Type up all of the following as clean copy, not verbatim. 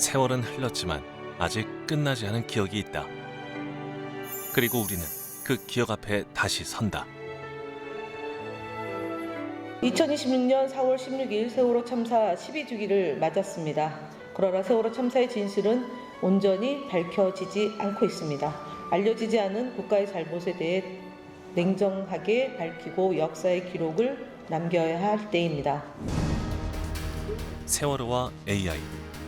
세월은 흘렀지만 아직 끝나지 않은 기억이 있다. 그리고 우리는 그 기억 앞에 다시 선다. 2026년 4월 16일 세월호 참사 12주기를 맞았습니다. 그러나 세월호 참사의 진실은 온전히 밝혀지지 않고 있습니다. 알려지지 않은 국가의 잘못에 대해 냉정하게 밝히고 역사의 기록을 남겨야 할 때입니다. 세월호와 AI,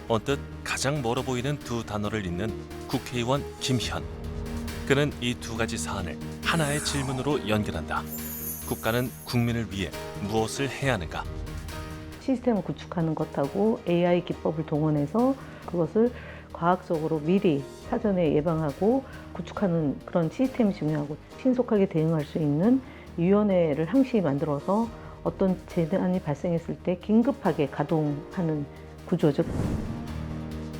언뜻 가장 멀어 보이는 두 단어를 잇는 국회의원 김현. 그는 이 두 가지 사안을 하나의 질문으로 연결한다. 국가는 국민을 위해 무엇을 해야 하는가? 시스템을 구축하는 것하고 AI 기법을 동원해서 그것을 과학적으로 미리 사전에 예방하고 구축하는 그런 시스템이 중요하고, 신속하게 대응할 수 있는 위원회를 항시 만들어서 어떤 재난이 발생했을 때 긴급하게 가동하는 구조죠.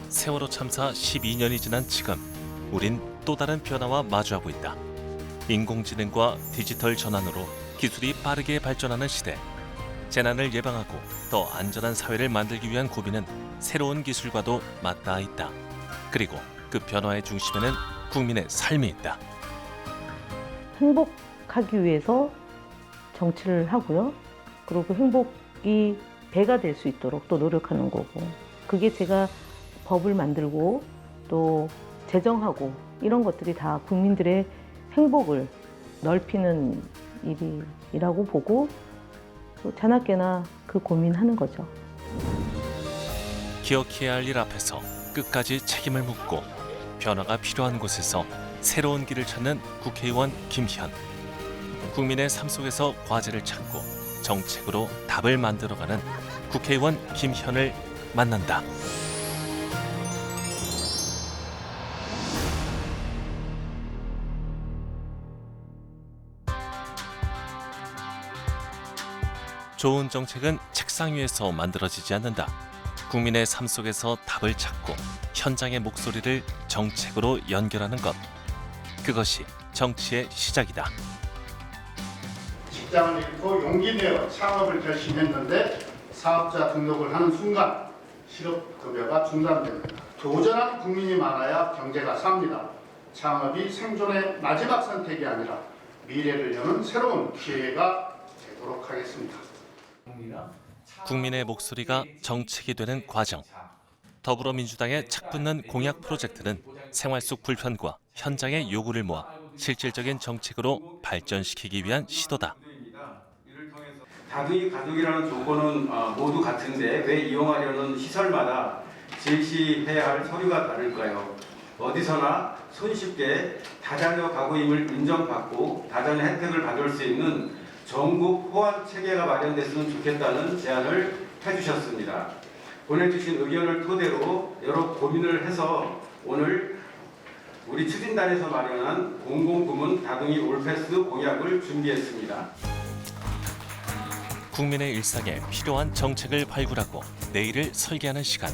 세월호 참사 12년이 지난 지금 우린 또 다른 변화와 마주하고 있다. 인공지능과 디지털 전환으로 기술이 빠르게 발전하는 시대. 재난을 예방하고 더 안전한 사회를 만들기 위한 고민은 새로운 기술과도 맞닿아 있다. 그리고 그 변화의 중심에는 국민의 삶이 있다. 행복하기 위해서 정치를 하고요. 그리고 그 행복이 배가 될 수 있도록 또 노력하는 거고, 그게 제가 법을 만들고 또 제정하고 이런 것들이 다 국민들의 행복을 넓히는 일이라고 보고, 또 자나깨나 그 고민하는 거죠. 기억해야 할 일 앞에서 끝까지 책임을 묻고 변화가 필요한 곳에서 새로운 길을 찾는 국회의원 김현. 국민의 삶 속에서 과제를 찾고 정책으로 답을 만들어가는 국회의원 김현을 만난다. 좋은 정책은 책상 위에서 만들어지지 않는다. 국민의 삶 속에서 답을 찾고 현장의 목소리를 정책으로 연결하는 것. 그것이 정치의 시작이다. 직장을 잃고 용기 내어 창업을 결심했는데 사업자 등록을 하는 순간 실업급여가 중단됩니다. 도전한 국민이 많아야 경제가 삽니다. 창업이 생존의 마지막 선택이 아니라 미래를 여는 새로운 기회가 되도록 하겠습니다. 국민의 목소리가 정책이 되는 과정. 더불어민주당의 착붙는 공약 프로젝트는 생활 속 불편과 현장의 요구를 모아 실질적인 정책으로 발전시키기 위한 시도다. 다둥이 가족이라는 조건은 모두 같은데 왜 이용하려는 시설마다 제시해야 할 서류가 다를까요? 어디서나 손쉽게 다자녀 가구임을 인정받고 다자녀 혜택을 받을 수 있는 전국 호환 체계가 마련됐으면 좋겠다는 제안을 해주셨습니다. 보내주신 의견을 토대로 여러 고민을 해서 오늘 우리 추진단에서 마련한 공공부문 다둥이 올패스 공약을 준비했습니다. 국민의 일상에 필요한 정책을 발굴하고 내일을 설계하는 시간.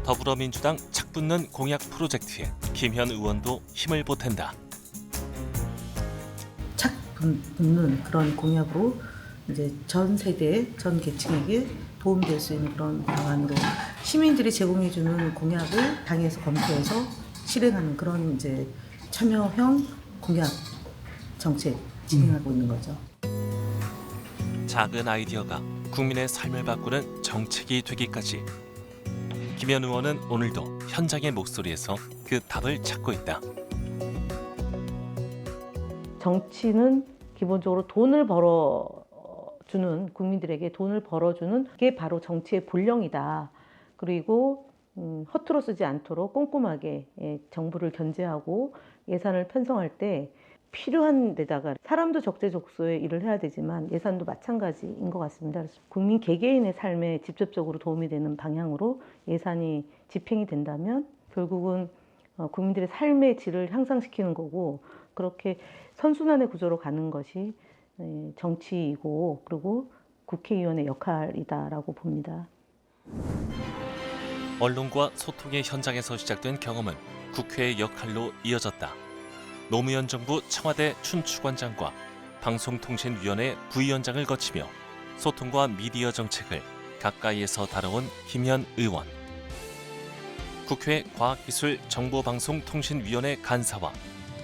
더불어민주당 착붙는 공약 프로젝트에 김현 의원도 힘을 보탠다. 착 붙는 그런 공약으로 이제 전 세대, 전 계층에게 도움될 수 있는 그런 방안으로 시민들이 제공해주는 공약을 당에서 검토해서 실행하는 그런 이제 참여형 공약 정책 진행하고 있는 거죠. 작은 아이디어가 국민의 삶을 바꾸는 정책이 되기까지 김현 의원은 오늘도 현장의 목소리에서 그 답을 찾고 있다. 정치는 기본적으로 돈을 벌어주는, 국민들에게 돈을 벌어주는 게 바로 정치의 본령이다. 그리고 허투루 쓰지 않도록 꼼꼼하게 정부를 견제하고 예산을 편성할 때 필요한 데다가 사람도 적재적소에 일을 해야 되지만 예산도 마찬가지인 것 같습니다. 그래서 국민 개개인의 삶에 직접적으로 도움이 되는 방향으로 예산이 집행이 된다면 결국은 국민들의 삶의 질을 향상시키는 거고, 그렇게 선순환의 구조로 가는 것이 정치이고 그리고 국회의원의 역할이다라고 봅니다. 언론과 소통의 현장에서 시작된 경험은 국회의 역할로 이어졌다. 노무현 정부 청와대 춘추관장과 방송통신위원회 부위원장을 거치며 소통과 미디어 정책을 가까이에서 다뤄온 김현 의원. 국회 과학기술정보방송통신위원회 간사와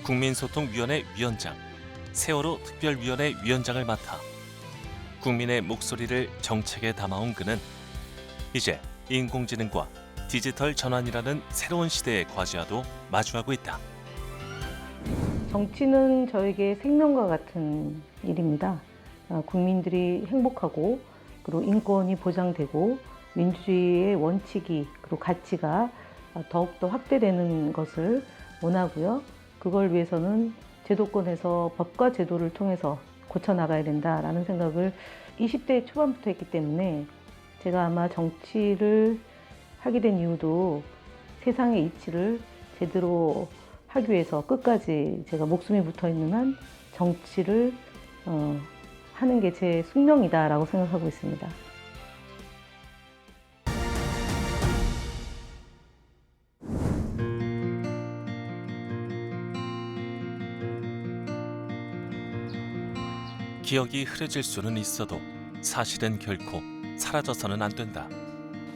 국민소통위원회 위원장, 세월호 특별위원회 위원장을 맡아 국민의 목소리를 정책에 담아온 그는 이제 인공지능과 디지털 전환이라는 새로운 시대의 과제와도 마주하고 있다. 정치는 저에게 생명과 같은 일입니다. 국민들이 행복하고 그리고 인권이 보장되고 민주주의의 원칙이 그리고 가치가 더욱더 확대되는 것을 원하고요. 그걸 위해서는 제도권에서 법과 제도를 통해서 고쳐나가야 된다라는 생각을 20대 초반부터 했기 때문에 제가 아마 정치를 하게 된 이유도 세상의 이치를 제대로 하기 위해서 끝까지 제가 목숨이 붙어 있는 한 정치를 하는 게 제 숙명이다라고 생각하고 있습니다. 기억이 흐려질 수는 있어도 사실은 결코 사라져서는 안 된다.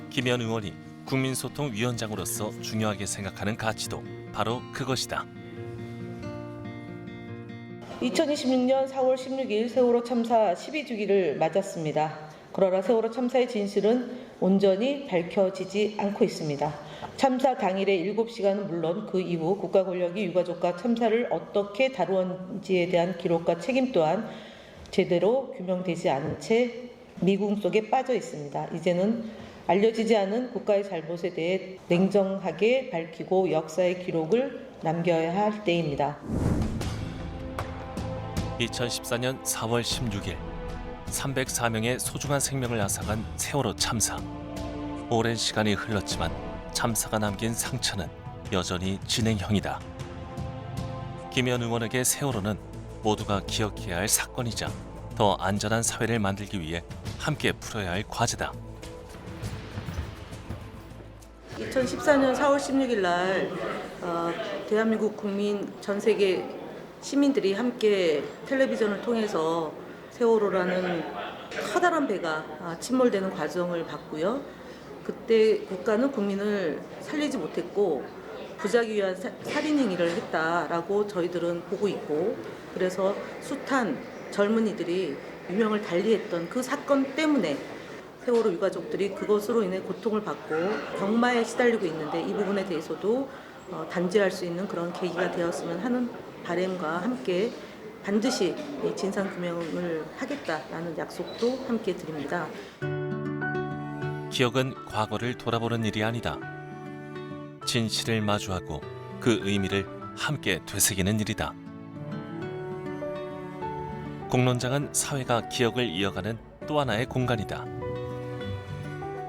김현 의원이 국민소통위원장으로서 중요하게 생각하는 가치도 바로 그것이다. 2026년 4월 16일 세월호 참사 12주기를 맞았습니다. 그러나 세월호 참사의 진실은 온전히 밝혀지지 않고 있습니다. 참사 당일의 7시간은 물론 그 이후 국가 권력이 유가족과 참사를 어떻게 다루었는지에 대한 기록과 책임 또한 제대로 규명되지 않은 채 미궁 속에 빠져 있습니다. 이제는 알려지지 않은 국가의 잘못에 대해 냉정하게 밝히고 역사의 기록을 남겨야 할 때입니다. 2014년 4월 16일 304명의 소중한 생명을 앗아간 세월호 참사. 오랜 시간이 흘렀지만 참사가 남긴 상처는 여전히 진행형이다. 김현 의원에게 세월호는 모두가 기억해야 할 사건이자 더 안전한 사회를 만들기 위해 함께 풀어야 할 과제다. 2014년 4월 16일 날 대한민국 국민 전 세계 시민들이 함께 텔레비전을 통해서 세월호라는 커다란 배가 침몰되는 과정을 봤고요. 그때 국가는 국민을 살리지 못했고 부작위 위한 살인 행위를 했다라고 저희들은 보고 있고, 그래서 숱한 젊은이들이 유명을 달리했던 그 사건 때문에 세월호 유가족들이 그것으로 인해 고통을 받고 경마에 시달리고 있는데, 이 부분에 대해서도 단죄할 수 있는 그런 계기가 되었으면 하는 바람과 함께 반드시 진상규명을 하겠다라는 약속도 함께 드립니다. 기억은 과거를 돌아보는 일이 아니다. 진실을 마주하고 그 의미를 함께 되새기는 일이다. 공론장은 사회가 기억을 이어가는 또 하나의 공간이다.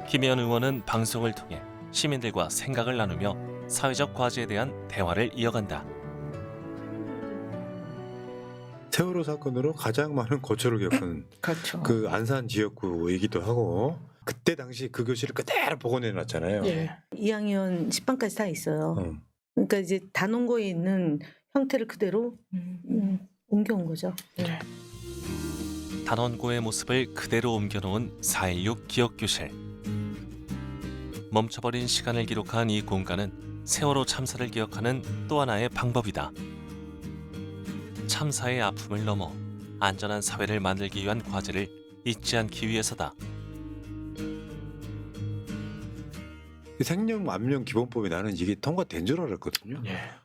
김현 의원은 방송을 통해 시민들과 생각을 나누며 사회적 과제에 대한 대화를 이어간다. 세월호 사건으로 가장 많은 고초를 겪은 그렇죠. 그 안산 지역구이기도 하고, 그때 당시 그 교실을 그대로 복원해 놨잖아요. 네. 2학년 10반까지 다 있어요. 그러니까 이제 단원고에 있는 형태를 그대로 옮겨온 거죠. 네. 단원고의 모습을 그대로 옮겨놓은 4.16 기억교실. 멈춰버린 시간을 기록한 이 공간은 세월호 참사를 기억하는 또 하나의 방법이다. 참사의 아픔을 넘어 안전한 사회를 만들기 위한 과제를 잊지 않기 위해서다. 생명 암명 기본법이 나는 이게 통과된 줄 알았거든요.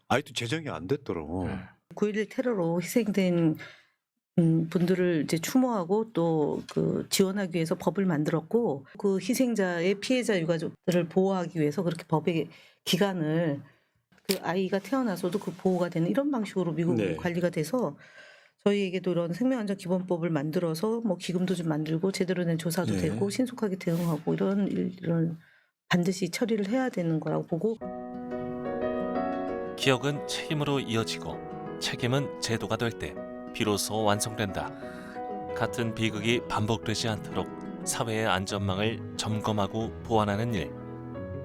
아직도 제정이 안 됐더라고. 9.11 테러로 희생된 분들을 이제 추모하고 또 그 지원하기 위해서 법을 만들었고, 그 희생자의 피해자 유가족들을 보호하기 위해서 그렇게 법의 기간을 그 아이가 태어나서도 그 보호가 되는 이런 방식으로 미국 네. 관리가 돼서 저희에게도 이런 생명안전기본법을 만들어서 뭐 기금도 좀 만들고 제대로 된 조사도 네. 되고 신속하게 대응하고 이런 일을 반드시 처리를 해야 되는 거라고 보고. 기억은 책임으로 이어지고 책임은 제도가 될 때 비로소 완성된다. 같은 비극이 반복되지 않도록 사회의 안전망을 점검하고 보완하는 일.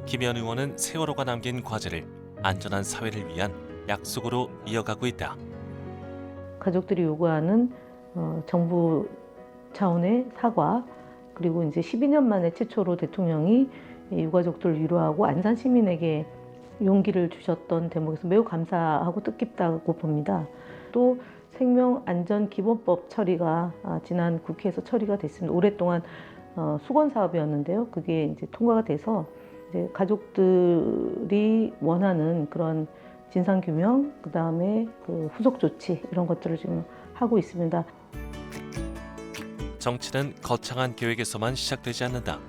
김현 의원은 세월호가 남긴 과제를 안전한 사회를 위한 약속으로 이어가고 있다. 가족들이 요구하는 정부 차원의 사과, 그리고 이제 12년 만에 최초로 대통령이 유가족들을 위로하고 안산 시민에게 용기를 주셨던 대목에서 매우 감사하고 뜻깊다고 봅니다. 또 생명안전기본법 처리가 지난 국회에서 처리가 됐습니다. 오랫동안 수건 사업이었는데요. 그게 이제 통과가 돼서 이제 가족들이 원하는 그런 진상규명, 그 다음에 그 후속 조치 이런 것들을 지금 하고 있습니다. 정치는 거창한 계획에서만 시작되지 않는다.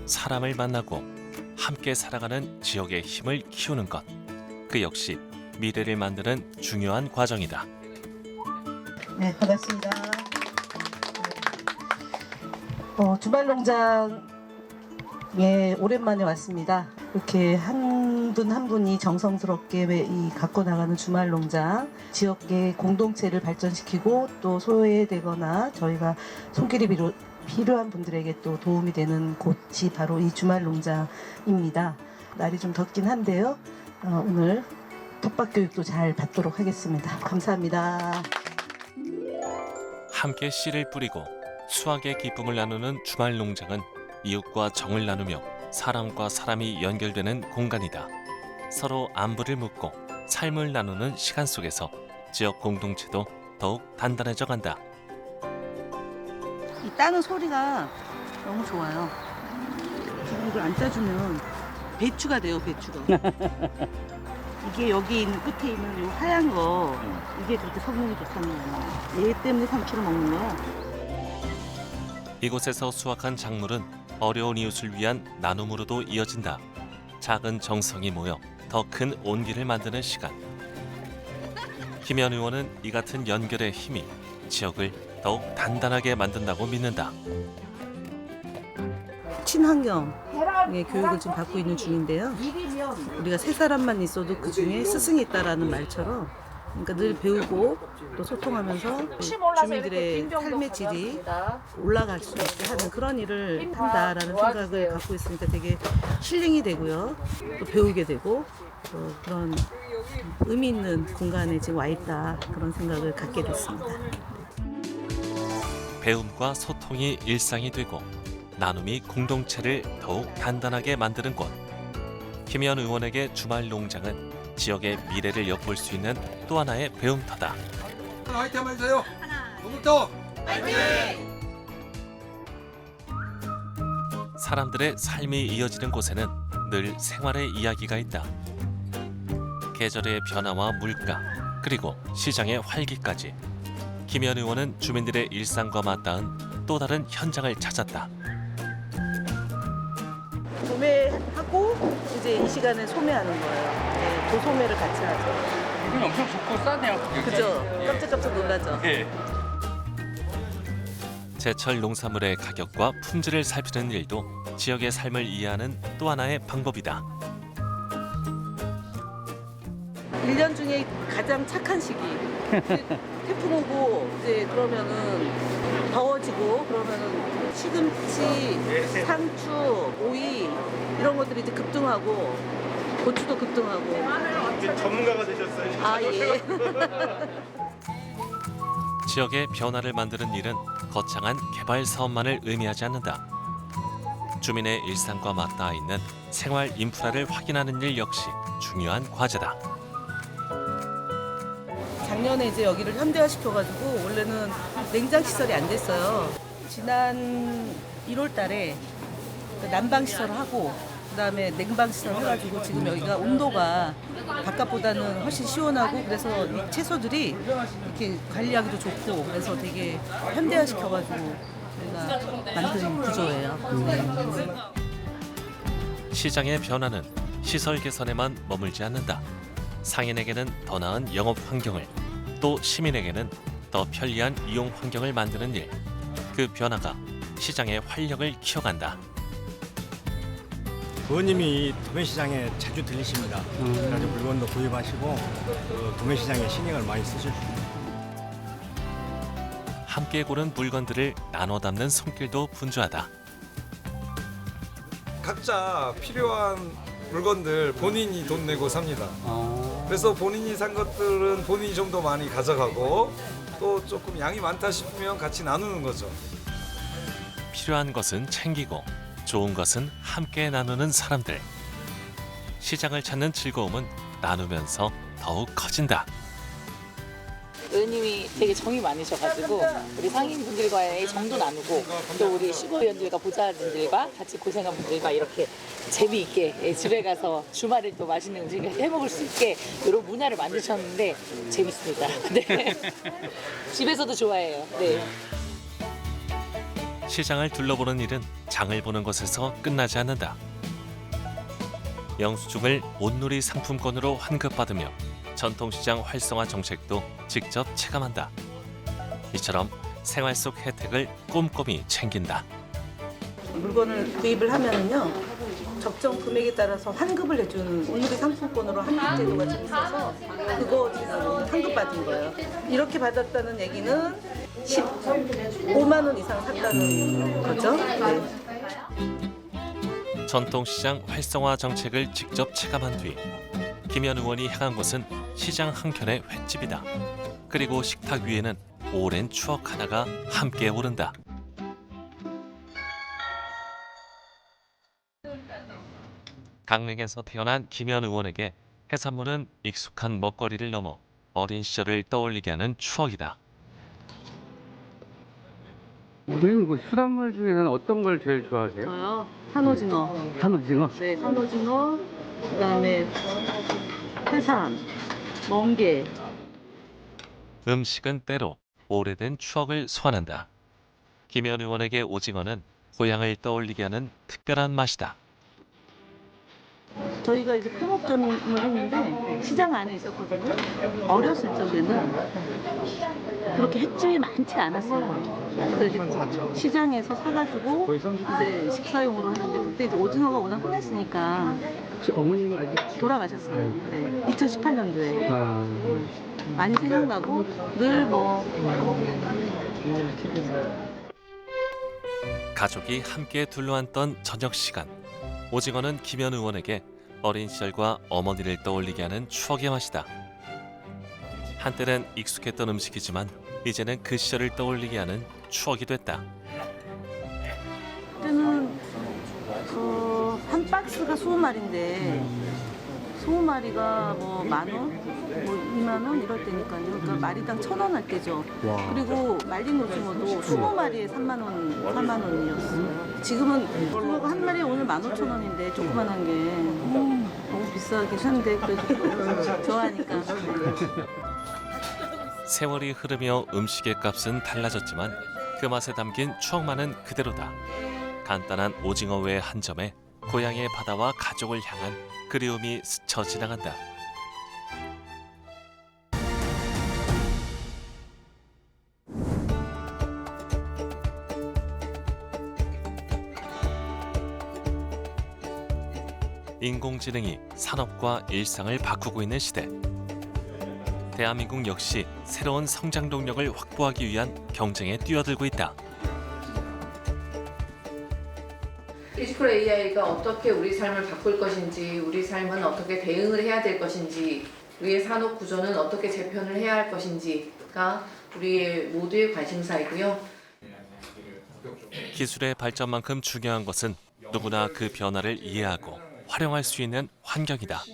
사람을 만나고 함께 살아가는 지역의 힘을 키우는 것. 그 역시 미래를 만드는 중요한 과정이다. 네, 반갑습니다. 주말농장에 오랜만에 왔습니다. 이렇게 한 분 한 분이 정성스럽게 이 갖고 나가는 주말농장, 지역의 공동체를 발전시키고 또 소외되거나 저희가 손길이 필요한 분들에게 또 도움이 되는 곳이 바로 이 주말농장입니다. 날이 좀 덥긴 한데요. 오늘 텃밭교육도 잘 받도록 하겠습니다. 감사합니다. 함께 씨를 뿌리고 수확의 기쁨을 나누는 주말 농장은 이웃과 정을 나누며 사람과 사람이 연결되는 공간이다. 서로 안부를 묻고 삶을 나누는 시간 속에서 지역 공동체도 더욱 단단해져 간다. 이 따는 소리가 너무 좋아요. 지금 이걸 안 짜주면 배추가 돼요, 배추가. 이게 여기 있는 끝에 있는 이 하얀 거, 이게 그렇게 성능이 좋다는 거예요. 얘 때문에 3kg 먹는 거야. 이곳에서 수확한 작물은 어려운 이웃을 위한 나눔으로도 이어진다. 작은 정성이 모여 더 큰 온기를 만드는 시간. 김현 의원은 이 같은 연결의 힘이 지역을 더욱 단단하게 만든다고 믿는다. 친환경의 교육을 지금 받고 있는 중인데요. 우리가 세 사람만 있어도 그 중에 스승이 있다라는 말처럼, 그러니까 늘 배우고 또 소통하면서 주민들의 삶의 질이 올라갈 수 있게 하는 그런 일을 한다라는 생각을 갖고 있으니까 되게 힐링이 되고요. 또 배우게 되고 또 그런 의미 있는 공간에 지금 와 있다, 그런 생각을 갖게 됐습니다. 배움과 소통이 일상이 되고 나눔이 공동체를 더욱 단단하게 만드는 곳. 김현 의원에게 주말 농장은 지역의 미래를 엿볼 수 있는 또 하나의 배움터다. 화이팅 한번 해주세요. 오늘도 사람들의 삶이 이어지는 곳에는 늘 생활의 이야기가 있다. 계절의 변화와 물가, 그리고 시장의 활기까지. 김현 의원은 주민들의 일상과 맞닿은 또 다른 현장을 찾았다. 도매하고 이제 이 시간에 소매하는 거예요. 이제 도소매를 같이 하죠. 이건 엄청 좋고 싸네요. 그죠? 깜짝깜짝 놀라죠? 예. 제철 농산물의 가격과 품질을 살피는 일도 지역의 삶을 이해하는 또 하나의 방법이다. 1년 중에 가장 착한 시기. 태풍 오고 이제 그러면은 더워지고 그러면은 시금치, 상추, 오이 이런 것들이 이제 급등하고 고추도 급등하고. 전문가가 되셨어요. 아 예. 지역의 변화를 만드는 일은 거창한 개발 사업만을 의미하지 않는다. 주민의 일상과 맞닿아 있는 생활 인프라를 확인하는 일 역시 중요한 과제다. 작년에 이제 여기를 현대화 시켜가지고 원래는 냉장 시설이 안 됐어요. 지난 1월달에 난방 시설을 하고 그다음에 냉방 시설 해가지고 지금 여기가 온도가 바깥보다는 훨씬 시원하고 그래서 이 채소들이 이렇게 관리하기도 좋고 그래서 되게 현대화 시켜가지고 저희가 만든 구조예요. 시장의 변화는 시설 개선에만 머물지 않는다. 상인에게는 더 나은 영업 환경을, 또 시민에게는 더 편리한 이용 환경을 만드는 일. 그 변화가 시장의 활력을 키워간다. 의원님이 도매시장에 자주 들리십니다. 그래서 물건도 구입하시고 도매시장에 신경을 많이 쓰십니다. 함께 고른 물건들을 나눠 담는 손길도 분주하다. 각자 필요한 물건들 본인이 돈 내고 삽니다. 그래서 본인이 산 것들은 본인이 좀 더 많이 가져가고 또 조금 양이 많다 싶으면 같이 나누는 거죠. 필요한 것은 챙기고 좋은 것은 함께 나누는 사람들. 시장을 찾는 즐거움은 나누면서 더욱 커진다. 의원님이 되게 정이 많으셔가지고 우리 상인분들과의 정도 나누고 또 우리 시도의원들과 보좌진들과 같이 고생한 분들과 이렇게 재미있게 집에 가서 주말에 또 맛있는 음식을 해먹을 수 있게 이런 문화를 만드셨는데 재밌습니다. 네. 집에서도 좋아해요. 네. 시장을 둘러보는 일은 장을 보는 것에서 끝나지 않는다. 영수증을 온누리 상품권으로 환급받으며 전통시장 활성화 정책도 직접 체감한다. 이처럼 생활 속 혜택을 꼼꼼히 챙긴다. 물건을 구입을 하면은요 적정 금액에 따라서 환급을 해주는 온누리 상품권으로 환급 제도가 지금 있어서 그거 지금 환급받은 거예요. 이렇게 받았다는 얘기는 15만 원 이상 샀다는 거죠. 네. 전통시장 활성화 정책을 직접 체감한 뒤 김현 의원이 향한 곳은 시장 한켠의 횟집이다. 그리고 식탁 위에는 오랜 추억 하나가 함께 오른다. 강릉에서 태어난 김현 의원에게 해산물은 익숙한 먹거리를 넘어 어린 시절을 떠올리게 하는 추억이다. 선생님 그 수산물 중에는 어떤 걸 제일 좋아하세요? 저요 산오징어. 산오징어? 네, 산오징어. 그다음에 해삼, 멍게. 음식은 때로 오래된 추억을 소환한다. 김현 의원에게 오징어는 고향을 떠올리게 하는 특별한 맛이다. 저희가 이제 품목점을 했는데 시장 안에 있었거든요. 어렸을 적에는 그렇게 횟집이 많지 않았어요. 그래서 시장에서 사가지고 이제 식사용으로 하는데 그때 이제 오징어가 워낙 흔했으니까 어머님은 아직 돌아가셨어요. 네, 2018년도에 많이 생각나고 늘 뭐 가족이 함께 둘러앉던 저녁 시간. 오징어는 김현 의원에게 어린 시절과 어머니를 떠올리게 하는 추억의 맛이다. 한때는 익숙했던 음식이지만 이제는 그 시절을 떠올리게 하는 추억이 됐다. 그때는 한 박스가 20마리인데 20마리가 뭐 10,000원, 뭐 2만 원 이럴 때니까요. 그러니까 마리당 1,000원 할 때죠. 그리고 말린 오징어도 20마리에 3만 원이었어요. 지금은 오징어가 한 마리에 오늘 15,000원인데 조그만한 게 너무 비싸긴 한데 그래도 좋아하니까. 세월이 흐르며 음식의 값은 달라졌지만 그 맛에 담긴 추억만은 그대로다. 간단한 오징어 회의 한 점에 고향의 바다와 가족을 향한 그리움이 스쳐 지나간다. 인공지능이 산업과 일상을 바꾸고 있는 시대. 대한민국 역시 새로운 성장 동력을 확보하기 위한 경쟁에 뛰어들고 있다. 피지컬 AI가 어떻게 우리 삶을 바꿀 것인지, 우리 삶은 어떻게 대응을 해야 될 것인지, 우리의 산업 구조는 어떻게 재편을 해야 할 것인지가 우리의 모두의 관심사이고요. 기술의 발전만큼 중요한 것은 누구나 그 변화를 이해하고 활용할 수 있는 환경이다.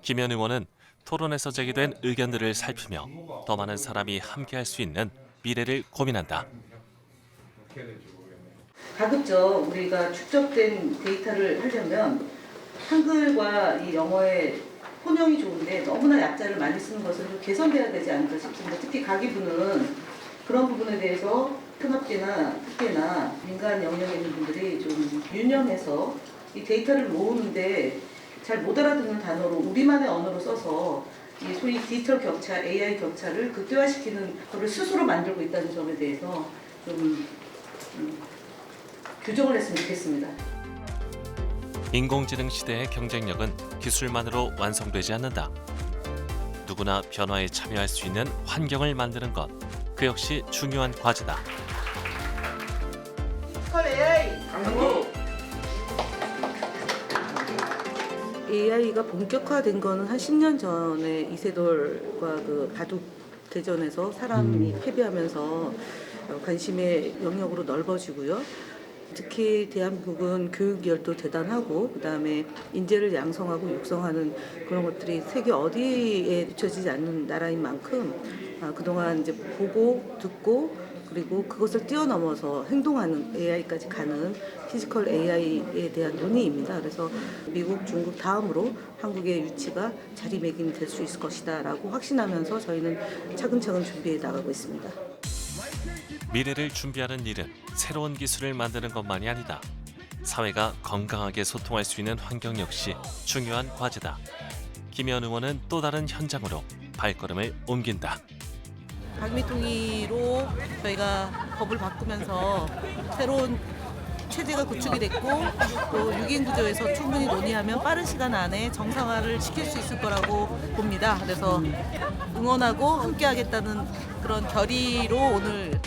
김현 의원은 토론에서 제기된 의견들을 살피며 더 많은 사람이 함께할 수 있는 미래를 고민한다. 가급적 우리가 축적된 데이터를 하려면 한글과 이 영어의 혼용이 좋은데 너무나 약자를 많이 쓰는 것을 좀 개선돼야 되지 않을까 싶습니다. 특히 가기부는 그런 부분에 대해서 통합계나 특계나 민간 영역에 있는 분들이 좀 유념해서 이 데이터를 모으는데 잘 못 알아듣는 단어로 우리만의 언어로 써서 이 소위 디지털 격차, AI 격차를 극대화시키는 것을 스스로 만들고 있다는 점에 대해서 좀 규정을 했으면 좋겠습니다. 인공지능 시대의 경쟁력은 기술만으로 완성되지 않는다. 누구나 변화에 참여할 수 있는 환경을 만드는 것, 그 역시 중요한 과제다. 피지컬 AI 강구. AI가 본격화된 거는 한 10년 전에 이세돌과 그 바둑 대전에서 사람이 패배하면서 관심의 영역으로 넓어지고요. 특히 대한민국은 교육열도 대단하고 그다음에 인재를 양성하고 육성하는 그런 것들이 세계 어디에 뒤처지지 않는 나라인 만큼 그동안 이제 보고 듣고 그리고 그것을 뛰어넘어서 행동하는 AI까지 가는 피지컬 AI에 대한 논의입니다. 그래서 미국, 중국 다음으로 한국의 유치가 자리매김이 될 수 있을 것이다라고 확신하면서 저희는 차근차근 준비해 나가고 있습니다. 미래를 준비하는 일은 새로운 기술을 만드는 것만이 아니다. 사회가 건강하게 소통할 수 있는 환경 역시 중요한 과제다. 김현 의원은 또 다른 현장으로 발걸음을 옮긴다. 방미통일로 저희가 법을 바꾸면서 새로운 체제가 구축이 됐고 또 6인 구조에서 충분히 논의하면 빠른 시간 안에 정상화를 시킬 수 있을 거라고 봅니다. 그래서 응원하고 함께하겠다는 그런 결의로 오늘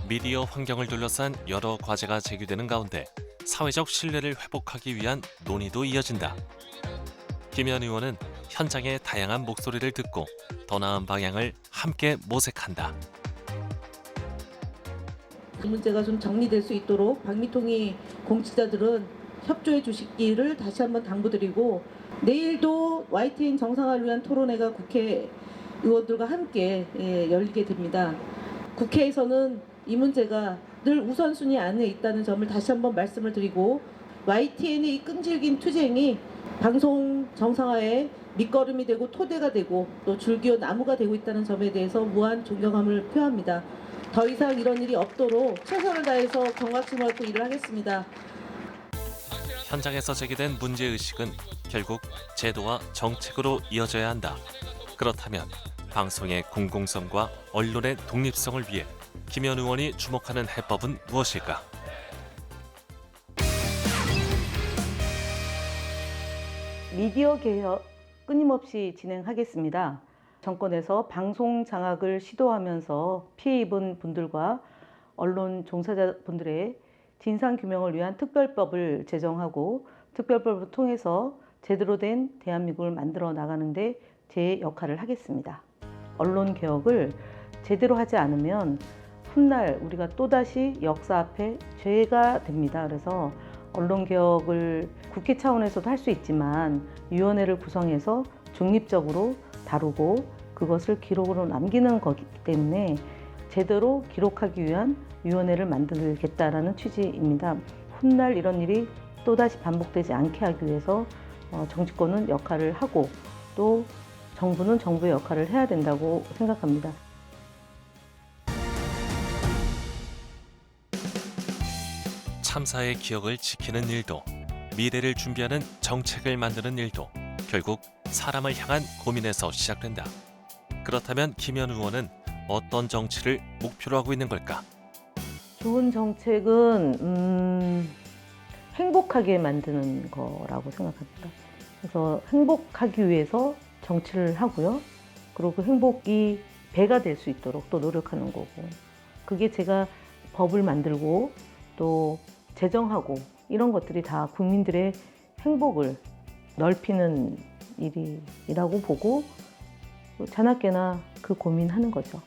미디어 환경을 둘러싼 여러 과제가 제기되는 가운데 사회적 신뢰를 회복하기 위한 논의도 이어진다. 김현 의원은 현장의 다양한 목소리를 듣고 더 나은 방향을 함께 모색한다. 이 문제가 좀 정리될 수 있도록 방미통일 공직자들은 협조해 주시기를 다시 한번 당부드리고 내일도 YTN 정상화를 위한 토론회가 국회의원들과 함께 열리게 됩니다. 국회에서는 이 문제가 늘 우선순위 안에 있다는 점을 다시 한번 말씀을 드리고 YTN의 이 끈질긴 투쟁이 방송 정상화에 밑거름이 되고 토대가 되고 또 줄기와 나무가 되고 있다는 점에 대해서 무한 존경함을 표합니다. 더 이상 이런 일이 없도록 최선을 다해서 경각심을 갖고 일을 하겠습니다. 현장에서 제기된 문제의식은 결국 제도와 정책으로 이어져야 한다. 그렇다면 방송의 공공성과 언론의 독립성을 위해 김현 의원이 주목하는 해법은 무엇일까? 미디어 개혁 끊임없이 진행하겠습니다. 정권에서 방송 장악을 시도하면서 피해 입은 분들과 언론 종사자분들의 진상규명을 위한 특별법을 제정하고 특별법을 통해서 제대로 된 대한민국을 만들어 나가는데 제 역할을 하겠습니다. 언론 개혁을 제대로 하지 않으면 훗날 우리가 또다시 역사 앞에 죄가 됩니다. 그래서 언론 개혁을 국회 차원에서도 할 수 있지만 위원회를 구성해서 중립적으로 다루고 그것을 기록으로 남기는 거기 때문에 제대로 기록하기 위한 위원회를 만들겠다라는 취지입니다. 훗날 이런 일이 또다시 반복되지 않게 하기 위해서 정치권은 역할을 하고 또 정부는 정부의 역할을 해야 된다고 생각합니다. 참사의 기억을 지키는 일도 미래를 준비하는 정책을 만드는 일도 결국 사람을 향한 고민에서 시작된다. 그렇다면 김현 의원은 어떤 정치를 목표로 하고 있는 걸까? 좋은 정책은 행복하게 만드는 거라고 생각합니다. 그래서 행복하기 위해서 정치를 하고요. 그리고 그 행복이 배가 될 수 있도록 또 노력하는 거고. 그게 제가 법을 만들고 또 제정하고 이런 것들이 다 국민들의 행복을 넓히는 일이라고 보고 자나깨나 그 고민하는 거죠.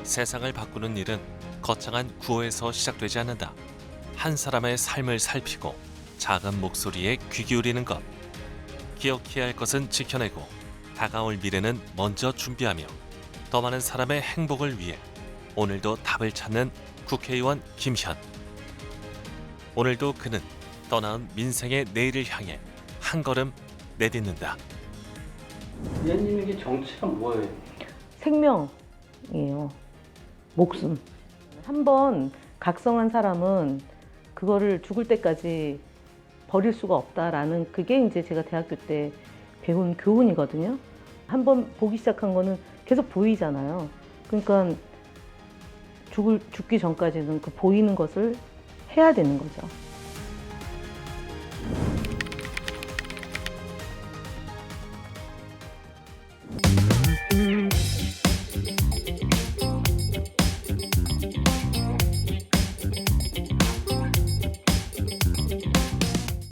세상을 바꾸는 일은 거창한 구호에서 시작되지 않는다. 한 사람의 삶을 살피고 작은 목소리에 귀 기울이는 것. 기억해야 할 것은 지켜내고 다가올 미래는 먼저 준비하며 더 많은 사람의 행복을 위해 오늘도 답을 찾는 국회의원 김현. 오늘도 그는 더 나은 민생의 내일을 향해 한 걸음 내딛는다. 위원님에게 정치가 뭐예요? 생명이에요. 목숨. 한번 각성한 사람은 그거를 죽을 때까지 버릴 수가 없다라는 그게 이제 제가 대학교 때 배운 교훈이거든요. 한번 보기 시작한 거는 계속 보이잖아요. 그러니까 죽기 전까지는 그 보이는 것을 해야 되는 거죠.